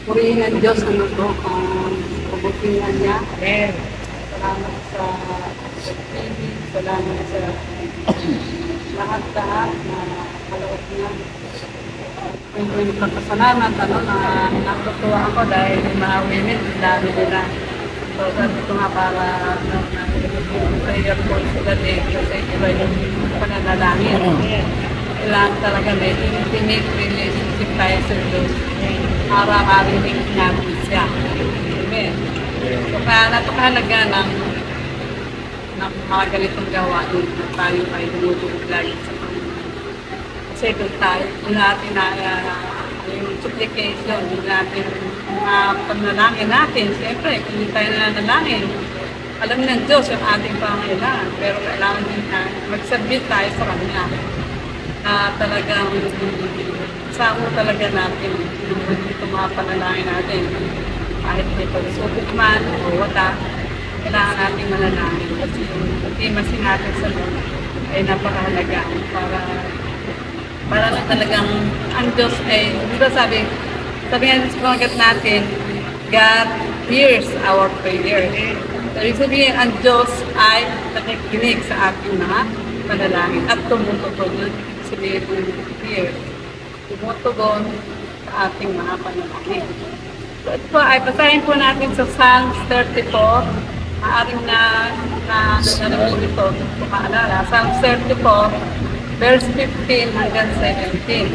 Purihin ang Diyos, ano to, kabutingan niya. Amen. Salamat sa pag-ibig, salamat sa lahat-lahat na kaloob niya. Yung pagkasalamat, na natutuwa ako dahil yung mga women, dami nila. So, sabi ko nga para yung prayer po sila din kasi iba yung pananalangin. Kailangan talaga may intimate relationship tayo sa Diyos para marinig natin siya. Amen. So, kaya napakahalaga ng mga ganitong gawain na tayo ay lumutulog lagi sa Panginoon. Kasi doon tayo, doon natin yung supplication, doon natin mga panalangin natin. Siyempre, kung hindi tayo nanalangin, alam ng Diyos yung ating pangailangan. Pero kailangan din na mag-submit tayo sa Kanya. Na talagang samo talaga natin itong mga panalangin natin. Kahit may pagsubok man o wala, kailangan natin manalangin. Kasi yung intimacy natin sa Lord ay napakahalaga para na talagang ang Diyos ay, di ba sabi nga sa pamagat natin, God hears our prayer. So, ibig sabihin, ang Diyos ay nakikinig sa ating mga panalangin at tumutugon. Sabihin ng hear, tumutugon sa ating mga panalangin. So, ito po ay basahin po natin sa Psalms 34. Maaring na po ito kung maalala. Psalms 34, verse 15 hanggang 17.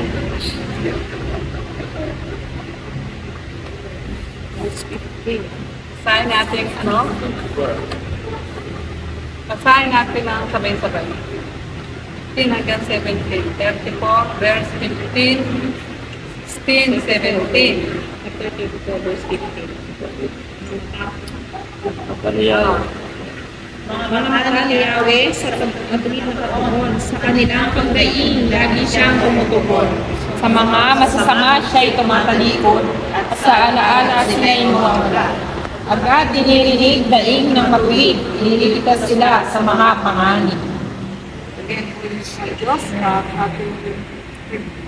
Verse 15. Basahin natin, basahin natin ang sabay-sabay. 15 hanggang 17. 34, verse 15, 16, 17. 34, verse 15. Mga mahal ni Yahweh sa pagpatuloy ng Panginoon, sa kanilang pagdaing, lagi siyang tumutugon. Sa mga masasama siya'y tumatalikod, at sa alaala sila'y mawawala. Agad dinirinig daing ng matuwid, iniligtas sila sa mga panganib. Again, praise our Diyos.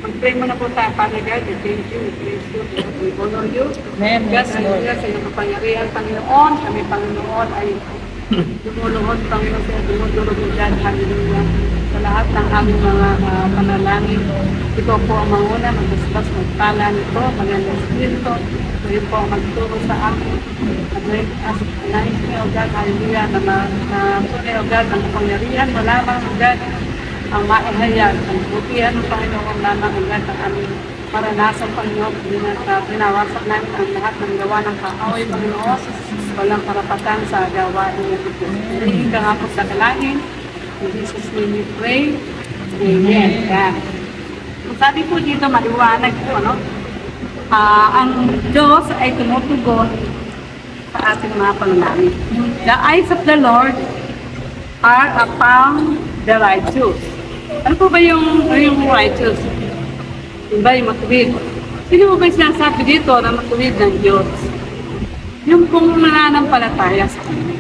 Mag-pray muna po tayo, Father God. We thank you, we praise you, we honor you. Amen. God, hallelujah, sa iyong kapangyarihan, Panginoon. Kami, Panginoon, ay dumuluhod, Panginoon, sa dumudulog ng God, hallelujah. Sa lahat ng aming mga panalangin, ito po ang manguna, magbasbas, magpala nito, magandang spirito. Kayo po ang magturo sa amin. As nais niyo, O God, hallelujah, na tunay, O God, ang kapangyarihan mo lamang, O God, ang maihayag, ang butihan ng Panginoon lamang, O God, ang aming maranasan, Panginoon, binawasak namin ang lahat ng gawa ng kaaway, Panginoon, walang karapatan sa gawain ng ito. Hindi ka nga po sa kalangin. In Jesus' name we pray. Amen. Yeah. Sabi po dito, maliwanag po, ang Diyos ay tumutugon sa ating mga panalangin. The eyes of the Lord are upon the righteous. Ano po ba yung righteous? Diba yung matuwid? Sino ba yung sinasabi dito na matuwid ng Diyos? Yung pong nananampalataya sa Kanya.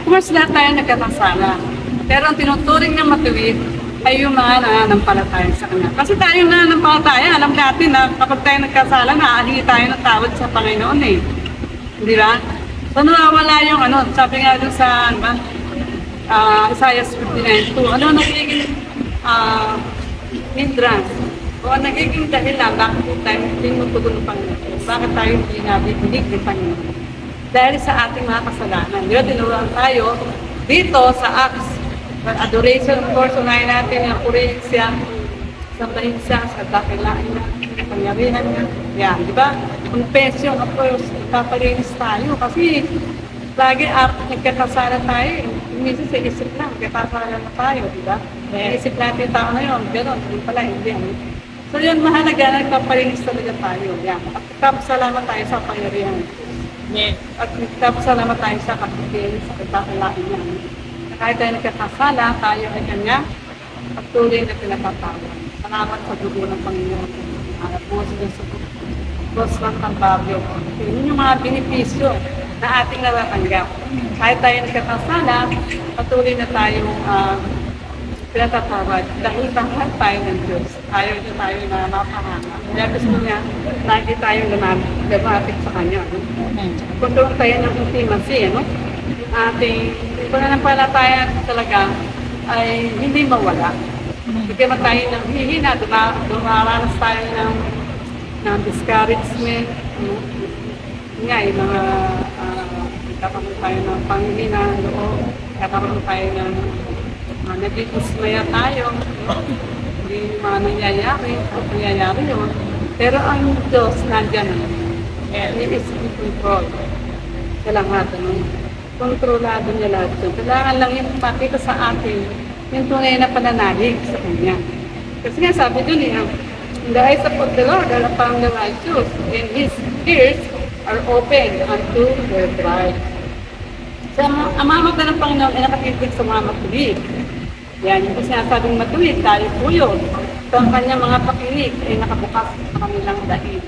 Of course, lahat tayo nagkakasala. Pero ang tinuturing ng matuwid ay yung mga nananampalataya sa Kanya. Kasi tayo nananampalataya, alam natin na kapag tayo nagkasala, naahingi tayo ng tawad sa Panginoon eh. Di ba? So nawawala yung sabi nga doon sa Isaiah 59:2, nagiging hindrance o nagiging dahilan bakit tayo tinutugon ng Panginoon. Bakit tayo hindi nabibinig ng Panginoon? Dahil sa ating mga kasalanan. Di ba, tinuruan tayo dito sa Acts. Adoration, of course, unahin natin yung purihin siya, sambahin siya, sa dakilaan niya, pangyarihan niya. Yan, di ba? Confession, of course, ipapalinis tayo. Kasi lagi nagkakasala tayo. Minsan sa isip lang, nagkakasala na tayo, di ba? Isip natin yung tao na yun, gano'n, hindi pala, hindi. So yun, mahalaga, nagpapalinis talaga tayo. Yan. At nagpapasalamat tayo sa pangyarihan. Yes. At nagpapasalamat tayo sa kapatid, sa katakilaan niya. Kahit tayo nagkakasala, tayo ay Kanya at tuloy na pinapatawad. Salamat sa dugo ng Panginoon. At po sa cross ng Calvario. Yun yung mga benepisyo na ating natatanggap. Kahit tayo nagkakasala, patuloy na tayong pinatatawad. Dahil bahal tayo ng Diyos. Ayaw niya tayo na mapahanga. Kaya gusto niya, lagi tayong lumapit sa kanya. No? Control tayo ng intimacy, ano? Yung ating pananampalataya talaga ay hindi mawala. Bigyan mo tayo ng hihina, dumaranas tayo ng discouragement. No? Nga, yung mga kakaroon tayo ng panghihina, kakaroon tayo ng nagdidismaya tayo. Hindi mga nangyayari o nangyayari yun. Pero ang Diyos nandyan na. He is in control. Sa lahat. Kontrolado niya lahat yun. Kailangan lang yung makita sa atin yung tunay na pananalig sa Kanya. Kasi nga sabi dun in the eyes of the Lord are upon the righteous, and His ears are open unto their cries. So, ang mga mata ng Panginoon ay nakakitig sa mga matuwid. Yan, yung sinasabing matuwid, tayo po yun. So, ang kanyang mga pakinig ay nakabukas sa kanilang dahil.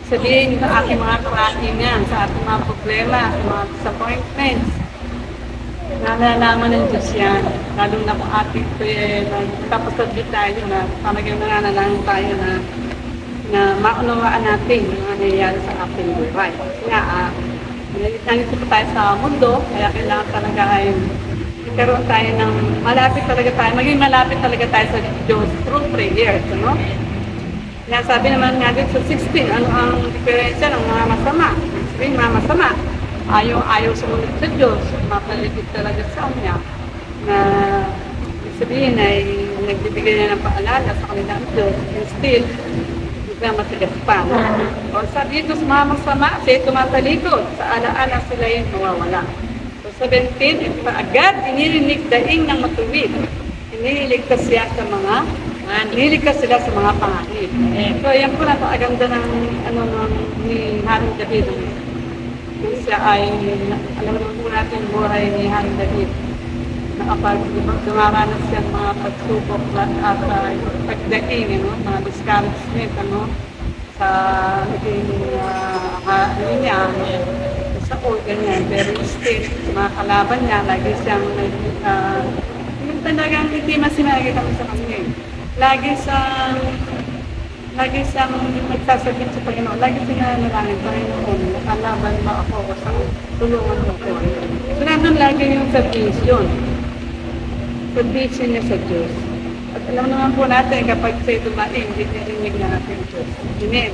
Sabihin sa ating mga karatingan, sa ating mga problema, sa mga disappointments, nalalaman ng Diyos yan. Lalo na kung ating tapos sabihin tayo na talagang nananalang tayo na maunawaan natin yung nangyayari sa ating buhay. Kasi nga, nandito po tayo sa mundo, kaya kailangan talaga ay magkaroon tayo ng maging malapit talaga tayo sa Diyos through prayers, ano? Kaya sabi naman nga dito sa 16, ano ang diferensya ng mga masama? Sabihin, mga masama, ayaw sumunod sa Diyos, mapaligid talaga sa Kanya, na sabihin ay nagbibigay na ng paalala sa kanilang Diyos, and still, na matigas pa. O sabi dito sa mga masama, sila tumatalikod, sa alaala sila yung mawawala. So 17, agad inilinig daing ng matuwid. Iniligtas siya sa iniligtas sila sa mga panganib. So yan po napakaganda ng ni Haring David. Siya ay, alam naman po natin yung buhay ni Haring David. Na kapag dumaranas siya ng mga pagsubok at pagdaing, mga discouragement, sa naging niya, sa ganyan. Pero still, mga kalaban niya, lagi siyang yung talagang hindi masinagit kami sa kanya. Lagi siyang nagsasabihin sa Panginoon, lagi sinanalangin, Panginoon, nakalaban ba ako o sa tulungan mo ko. So, nandun lagi yung submission. Submission niya sa Diyos. At alam naman po natin, kapag sa'yo dumating, hindi na natin Diyos. Amen.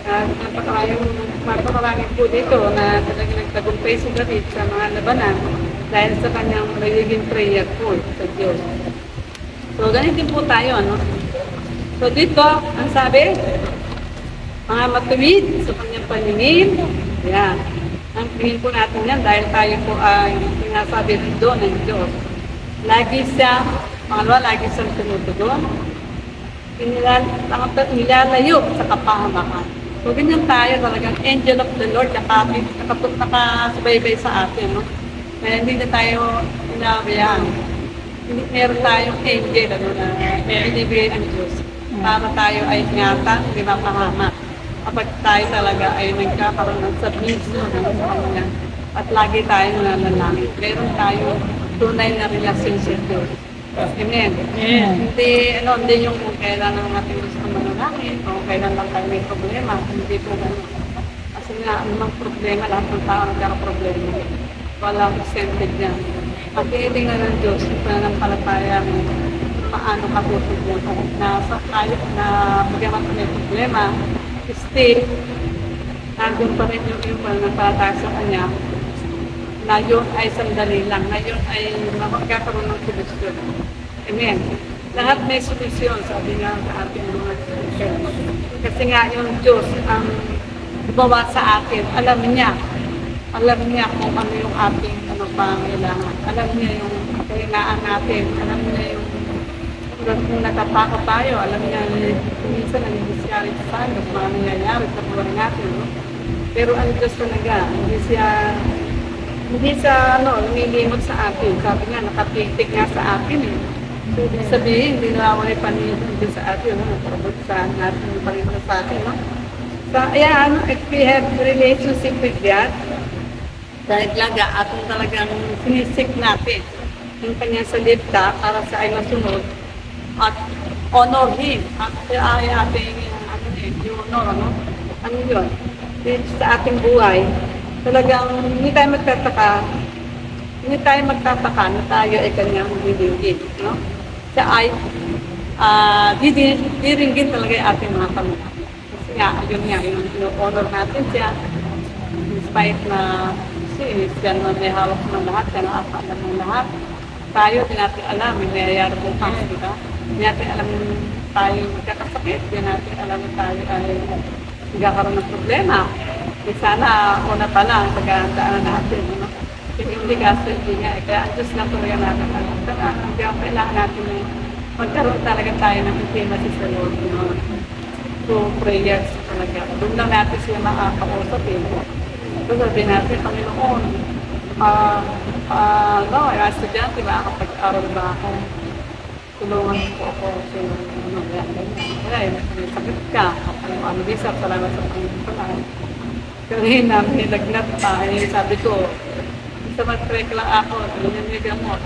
Napakaraming po dito na talagang nagtagumpay si David sa mga labanan dahil sa kanyang nagiging prayer po sa Diyos. So, ganito din po tayo, ano? So, dito, ang sabi, mga matuwid sa kanyang paningin. Yan. Ang tingin po natin yan dahil tayo po ay sinasabi rin doon ng Diyos. Lagi siyang tumutugon. Nilalayo sa kapahamakan. So, ganyan tayo talagang angel of the Lord, nakasubaybay sa atin. No? Kaya hindi na tayo inabayaan. Meron tayong angel na binibigay ang Diyos para tayo ay ingatan, hindi mapahamak. Kapag tayo talaga ay nagkakaroon ng submission sa Kanya at lagi tayong nanalangin. Meron tayo tunay na relasyon sa Diyos. Amen. Yeah. Hindi yung kung kailan ang ating gusto manalangin o kailan lang tayo may problema. Hindi po gano'n. Kasi nga, anumang problema, lahat ng tao nagkakaproblema. Walang exempted niya. Ang tinitingnan ng Diyos, yung pananampalataya mo, paano ka tutulong na sa tayo na bagamat may problema, still, nandun pa rin yung pananampalataya sa Kanya, na yun ay sandali lang, na yun ay magkakaroon ng solusyon. Amen. Lahat may solusyon, sabi nga sa ating mga solusyon. Kasi nga yung Diyos ang gumawa sa atin, alam niya kung ano yung ating pangailangan. Alam niya yung kailangan natin, alam niya yung kung natapako tayo, alam niya minsan nangyayari sa atin, mga nangyayari sa buhay natin. No? Pero ang Diyos talaga, hindi siya lumilimot sa atin. Sabi nga, nakapitig nga sa atin eh. So, ibig sabihin, hindi nawawala yung paningin sa atin. Nakapagod sa natin yung paningin sa atin. No? So, ayan, if we have relationship with God, dahil talaga, atong talagang sinisik natin yung kanyang salita para sa ay masunod at honor him. Ay ating yung honor, ano? Ano yun? Sa ating buhay, talagang hindi tayo magtataka na tayo ay kanyang diringgin, no? Siya ay diringgin talaga yung ating mga pamilya. Kasi nga, yun nga, yung honor natin siya, despite na siya naman may hawak ng lahat, siya nakakaalam ng lahat. Tayo, di natin alam, may nangyayari bukas, di ba? Di natin alam tayo magkakasakit, di natin alam tayo ay magkakaroon ng problema. Di sana, una pa lang, pagkahandaan natin, no? Hindi kasi, hindi nga, kaya ang Diyos lang talaga natin alam. Kaya kailangan natin magkaroon talaga tayo ng intimacy sa Lord, no? Through prayers talaga. Doon lang natin siya makakausap, eh. So sabihin natin, Panginoon, ay estudyante ba, kapag-aral ba ako? Tulungan po ako sa kaya may sakit ka, bisa, salamat sa Panginoon. Kanina, may lagnat pa, sabi ko, isa mag-trek lang ako, tulungan niya gamot.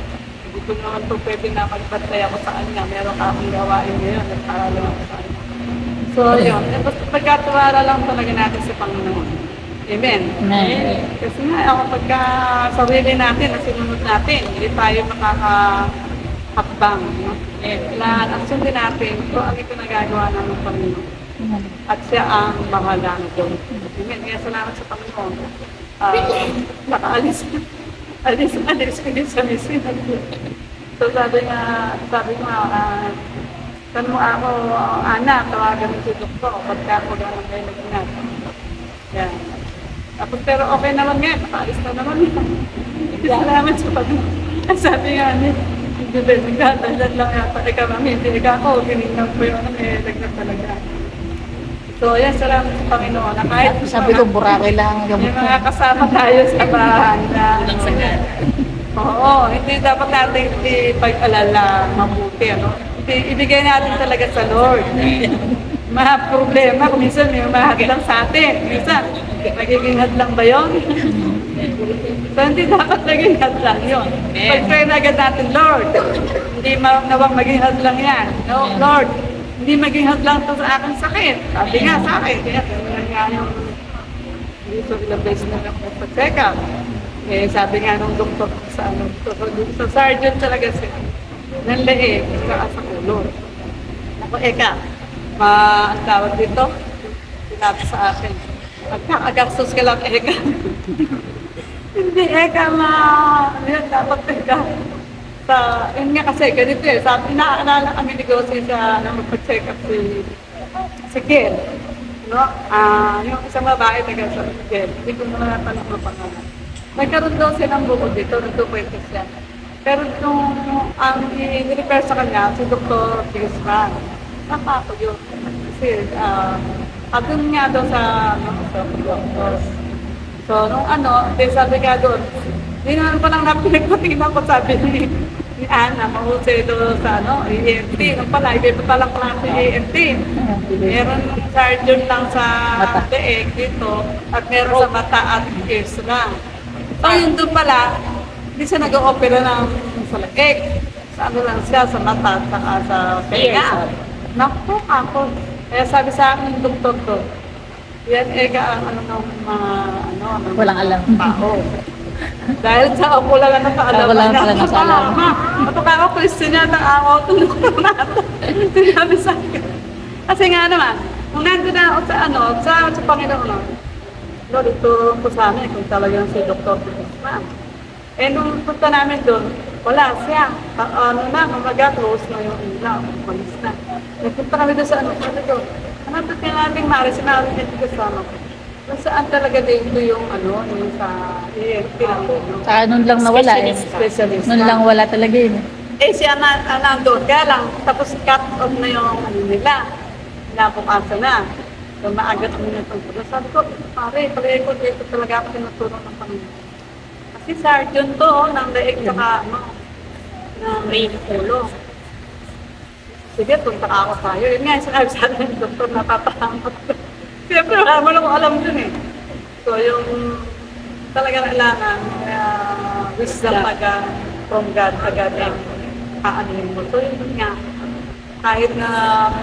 Hindi ko naman po pwede na magbatay ako sa kanya, meron ka akong gawain ngayon, nagpaalam ako sa kanya. So yun, pagkatuwara lang talaga natin sa Panginoon. Amen. Amen. Kasi nga, ako pagka sarili natin, nasinunod natin, hindi tayo makakahakbang. No? Kailangan ang sundin natin kung ano ito nagagawa ng Panginoon. At siya ang bahala nito. Amen. Kaya salamat sa Panginoon. Nakaalis. Alis sa mission. So sabi ko, saan mo ako, anak, tawagan mo si Doktor, pagka ako gano'n kayo nag-ingat. Yan. Tapos pero okay naman nga, nakaalis na naman. Salamat sa Panginoon. Sabi nga niya, hindi ba, nagdadalan lang yata, ikaw namin, hindi ako, ginignan ko yun, lagnat talaga. So yan, salamat sa Panginoon. Na kahit Sabi ko, Boracay lang ang gamot may mga kasama tayo sa bahay na, oo, hindi dapat natin ipag-alala mabuti, ano? Ibigay natin talaga sa Lord. Mga problema, kung minsan may mahadlang sa atin. Minsan, magiging hadlang ba yun? So, hindi dapat maging hadlang yun. Pag-pray na agad natin, Lord, hindi nawang maging hadlang yan. No, Lord, hindi maging hadlang to sa aking sakit. Sabi nga sa akin, kaya nga yung dito ilang beses na nagpa-check up. Eh, sabi nga nung doktor sa sergeant talaga siya, ng leeg, sa ulo. Ako, ang tawag dito, sinabi sa akin, magkakagastos ka lang, Hindi, dapat yun nga kasi, ganito sabi, naalala kami negosyo sa, magpa-check up si Ken. No? Yung isang babae taga sa Ken, hindi ko naman natanong ng pangalan. Nagkaroon daw siya ng bukod dito, nagtukwento siya. Pero ang i-repair sa kanya, si Dr. Gisman, napako yun. Kasi, doon nga daw sa doctor. So, sabi nga doon, hindi naman pa lang napinagpatingnan ko, sabi ni Ana, mahusay doon sa EMT. Nung pala, iba pa lang klase EMT. Meron sergeant lang sa leeg dito, at meron sa mata at ears lang. So, yun doon pala, hindi siya nag-opera ng sa leeg. Sa lang siya, sa mata at sa tenga. Naku, ako. Kaya sabi sa akin ng doktor ko, yan ang Walang alam. Tao. Dahil sa ako lang ang nakaalam. Ako lang pala nakaalam. Kapag ako Christian yata ako, tulog ko natin. Sinabi sa akin. Kasi nga naman, kung nandun na ako sa Panginoon, Lord, ito po sa amin kung talagang si Dr. Guzman. Nung punta namin doon, wala siya. Close na yung ilaw. Malis na. Nagpunta kami doon sa sabi ko, hanapit nga natin Mari, sinabi niya kasama ko. Saan talaga dito yung yung sa EFP lang doon. Saka nun lang nawala Specialist. Nun lang wala talaga yun. Siya nandun. Kaya lang, tapos cut off na yung nila. Nabukasan na. So, maagat kami na tungkol. Sabi ko, pare, ko dito talaga ako tinutulong ng Panginoon. Kasi sergeant to, ng leeg saka, ng ulo. Sige, punta ako tayo. Yun nga, sinabi sa akin ng doktor, napapahangkot ko. Siyempre, wala mo lang alam dun So, yung talaga kailangan, wisdom from God, agad ang aanin mo. So, yun nga. kahit na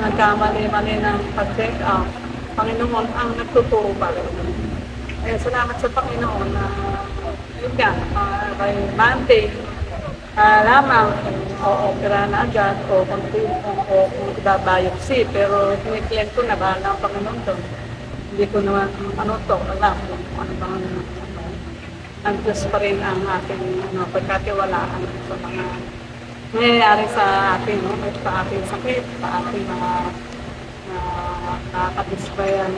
nagkamali-mali ng pag-check up, Panginoon ang nagtuturo pa rin. Kaya salamat sa Panginoon na yun nga, by Monday, lamang o-opera na agad o kung biopsy. Pero kiniklaim ko na bahala ang Panginoon doon. Hindi ko naman alam kung ano bang ang Diyos pa rin ang aking pagkatiwalaan sa mga nangyayari sa atin, sa ating sakit, sa ating mga nakakadisplayan,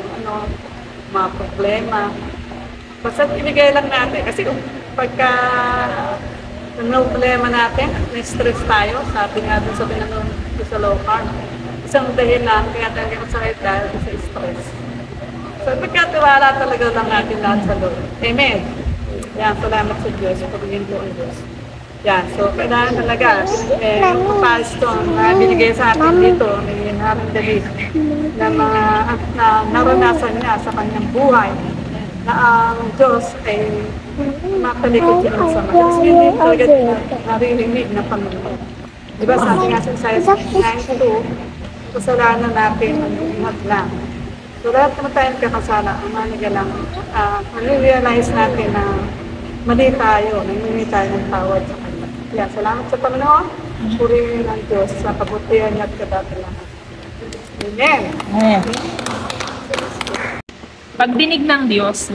mga problema. Basta ibigay lang natin. Kasi pagka problema natin, na-stress tayo, sabi nga doon sa pinanong sa low carb. Isang dahilan, kaya talaga masakit dahil sa stress. So, pagkatiwala talaga lang natin lahat sa Lord. Amen. Yan, salamat sa Diyos. Pagiging po ang Diyos. Yan, so kailangan talaga, yung pastor na binigay sa atin dito, may Haring David, na mga naranasan niya sa kanyang buhay, na ang Diyos ay makalikod siya sa mga. Kasi hindi talaga naririnig na Panginoon. Diba sabi nga sa Isaiah 9:2, kasalanan natin ang ingat lang. So lahat naman tayong kakasala, ang mahalaga lang, realize natin na mali tayo, nangyayin tayo ng tawad sa Kanya. Yan, salamat sa Panginoon, purihin ng Diyos sa kabutihan niya at kadatilahan. Amen! Amen. Pagdinig ng Diyos,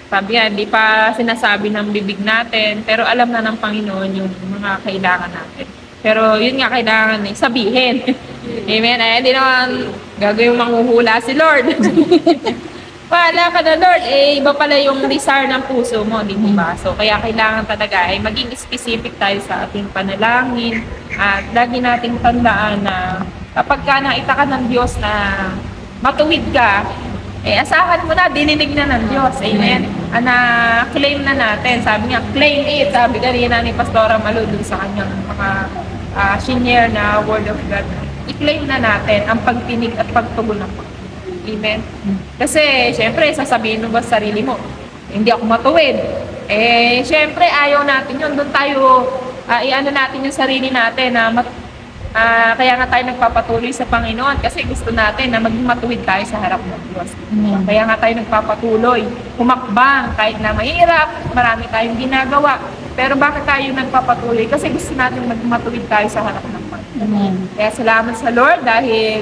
sabi nga, di pa sinasabi ng bibig natin, pero alam na ng Panginoon yung mga kailangan natin. Pero yun nga, kailangan sabihin. Amen? Ay, hindi naman gagawin manghuhula si Lord. Wala ka na, Lord. Iba pala yung desire ng puso mo, di ba? So, kaya kailangan talaga ay maging specific tayo sa ating panalangin. At lagi nating tandaan na kapag ka nakita ka ng Diyos na matuwid ka, asahan mo na, dininig na ng Diyos. Amen? Claim na natin. Sabi niya, claim it. Sabi kanina ni Pastora Malu dun sa kanyang mga senior na Word of God. I-claim na natin ang pagtinig at pagtugon ng Panginoon. Amen? Kasi, syempre, sasabihin mo ba sa sarili mo, hindi ako matuwid. Syempre, ayaw natin yun. Doon tayo, i-ano natin yung sarili natin na kaya nga tayo nagpapatuloy sa Panginoon kasi gusto natin na maging matuwid tayo sa harap ng Diyos. Kaya nga tayo nagpapatuloy, humakbang kahit na mahirap, marami tayong ginagawa. Pero bakit tayo nagpapatuloy? Kasi gusto natin maging matuwid tayo sa harap ng Panginoon. Kaya salamat sa Lord dahil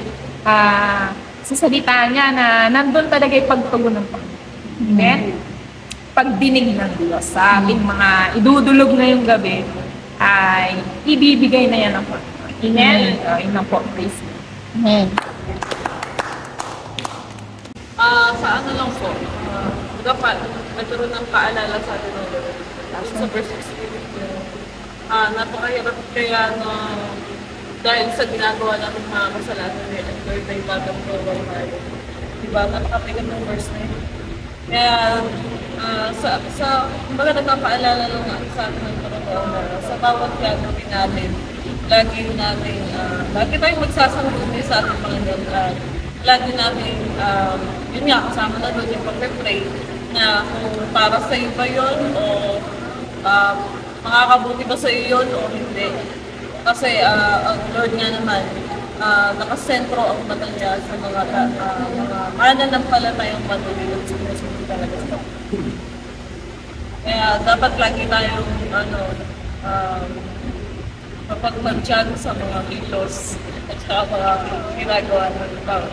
sa salita niya na nandun talaga yung pagtugon ng Panginoon. Amen? Pagdinig ng Diyos sa ating mga idudulog na yung gabi ay ibibigay na yan ng Panginoon. Amen? Yun lang po, praise. Amen. Sa ano lang po, dapat nagkaroon ng paalala sa atin ng Lord. Sa verse 16, napakahirap kaya dahil sa ginagawa namin mga kasalanan ni Lord ay bagong gawin tayo. Diba? Napakapigan ng verse na yun. Kaya, kumbaga nagpapaalala lang sa atin ng Panginoon na sa bawat gagawin natin, lagi tayong magsasangguni sa ating Panginoon at lagi natin, yun nga, kasama na doon yung pag-pray na kung para sa iyo ba yun o makakabuti ba sa iyo yun o hindi. Kasi ang Lord nga naman, nakasentro ang mata niya sa mga mananampalatayang matulilog sa Panginoon talaga sa kaya dapat lagi tayong mapagmantyan sa mga kilos at sa mga ginagawa ng tao.